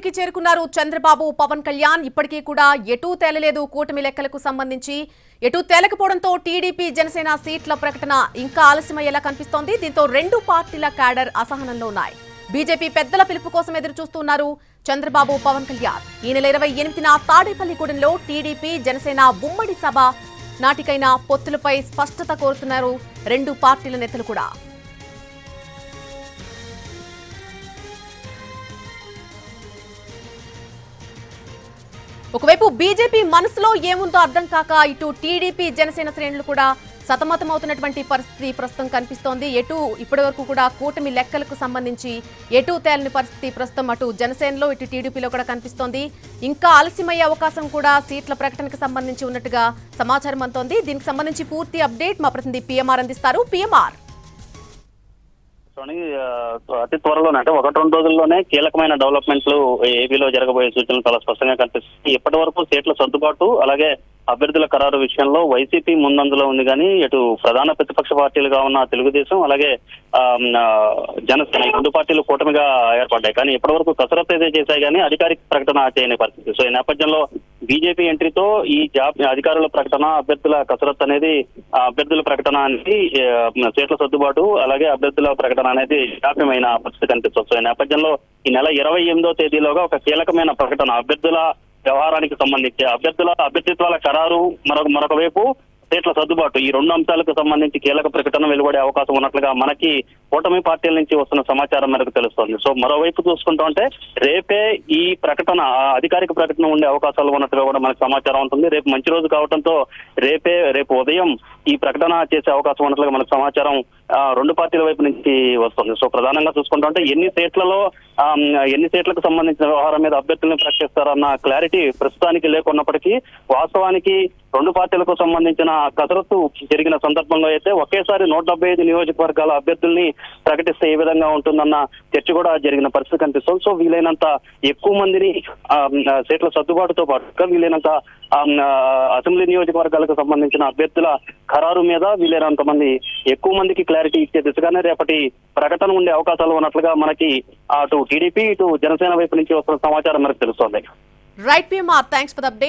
అమరావతికి చేరుకున్నారు చంద్రబాబు పవన్ కళ్యాణ్. ఇప్పటికీ కూడా ఎటూ తేలలేదు కూటమి లెక్కలకు సంబంధించి. ఎటూ తేలకపోవడంతో టీడీపీ జనసేన సీట్ల ప్రకటన ఇంకా ఆలస్యమయ్యేలా కనిపిస్తోంది. దీంతో రెండు పార్టీల క్యాడర్ అసహనంలో ఉన్నాయి. బీజేపీ పెద్దల పిలుపు కోసం ఎదురు చూస్తున్నారు చంద్రబాబు పవన్ కళ్యాణ్. ఈ నెల 28న తాడేపల్లిగూడెంలో టీడీపీ జనసేన ఉమ్మడి సభ నాటికైన పొత్తులపై స్పష్టత కోరుతున్నారు రెండు పార్టీల నేతలు కూడా. ఒకవైపు బీజేపీ మనసులో ఏముందో అర్థం కాక ఇటు టీడీపీ జనసేన శ్రేణులు కూడా సతమతమవుతున్నటువంటి పరిస్థితి ప్రస్తుతం కనిపిస్తోంది. ఇప్పటి వరకు కూడా కూటమి లెక్కలకు సంబంధించి ఎటు తేలని పరిస్థితి ప్రస్తుతం అటు జనసేనలో ఇటు టీడీపీలో కూడా కనిపిస్తోంది. ఇంకా ఆలస్యమయ్యే అవకాశం కూడా సీట్ల ప్రకటనకు సంబంధించి ఉన్నట్టుగా సమాచారం అందుతోంది. దీనికి సంబంధించి పూర్తి అప్డేట్ మా ప్రతినిధి పిఎంఆర్ అందిస్తారు. పిఎంఆర్, అతి త్వరలోనే అంటే 1-2 రోజుల్లోనే కీలకమైన డెవలప్మెంట్లు ఏపీలో జరగబోయే సూచనలు చాలా స్పష్టంగా కనిపిస్తుంది. ఇప్పటి వరకు సీట్ల సర్దుబాటు అలాగే అభ్యర్థుల ఖరారు విషయంలో వైసీపీ ముందంజలో ఉంది. కానీ ఇటు ప్రధాన ప్రతిపక్ష పార్టీలుగా ఉన్న తెలుగుదేశం అలాగే జనసేన ఈ రెండు పార్టీలు కూటమిగా ఏర్పడ్డాయి. కానీ ఇప్పటి వరకు కసరత్తు అయితే చేశాయి కానీ అధికారిక ప్రకటన చేయని పరిస్థితి. సో ఈ నేపథ్యంలో బీజేపీ ఎంట్రీతో ఈ అధికారుల ప్రకటన అభ్యర్థుల కసరత్తు అనేది అభ్యర్థుల ప్రకటన అనేది సీట్ల సర్దుబాటు అలాగే అభ్యర్థుల ప్రకటన అనేది జాప్యమైన పరిస్థితి కనిపిస్తుంది. సో ఈ నేపథ్యంలో ఈ నెల 28వ తేదీలోగా ఒక కీలకమైన ప్రకటన అభ్యర్థుల వ్యవహారానికి సంబంధించి అభ్యర్థుల అభ్యర్థిత్వాల ఖరారు మరొక వైపు సీట్ల సర్దుబాటు ఈ రెండు అంశాలకు సంబంధించి కీలక ప్రకటన వెలువడే అవకాశం ఉన్నట్లుగా మనకి కూటమి పార్టీల నుంచి వస్తున్న సమాచారం మేరకు తెలుస్తోంది. సో మరోవైపు చూసుకుంటూ ఉంటే రేపే ఈ ప్రకటన అధికారిక ప్రకటన ఉండే అవకాశాలు ఉన్నట్టుగా కూడా మనకు సమాచారం ఉంటుంది. రేపు మంచి రోజు కావడంతో రేపు ఉదయం ఈ ప్రకటన చేసే అవకాశం ఉన్నట్లుగా మనకు సమాచారం రెండు పార్టీల వైపు నుంచి వస్తుంది. సో ప్రధానంగా చూసుకుంటూ ఉంటే ఎన్ని సీట్లకు సంబంధించిన వ్యవహారం మీద అభ్యర్థులను ప్రకటిస్తారన్న క్లారిటీ ప్రస్తుతానికి లేకున్నప్పటికీ వాస్తవానికి రెండు పార్టీలకు సంబంధించిన కసరత్తు జరిగిన సందర్భంలో అయితే ఒకేసారి 175 నియోజకవర్గాల అభ్యర్థుల్ని ప్రకటిస్తే ఏ విధంగా ఉంటుందన్న చర్చ కూడా జరిగిన పరిస్థితి కనిపిస్తుంది. సో వీలైనంత ఎక్కువ మందిని సీట్ల సర్దుబాటుతో పాటు వీలైనంత అసెంబ్లీ నియోజకవర్గాలకు సంబంధించిన అభ్యర్థుల ఖరారు మీద వీలైనంత మంది ఎక్కువ మందికి క్లారిటీ ఇచ్చే దిశగానే రేపటి ప్రకటన ఉండే అవకాశాలు ఉన్నట్లుగా మనకి అటు టీడీపీ ఇటు జనసేన వైపు నుంచి వస్తున్న సమాచారం మనకు తెలుస్తోంది. Right PMR, thanks for the update.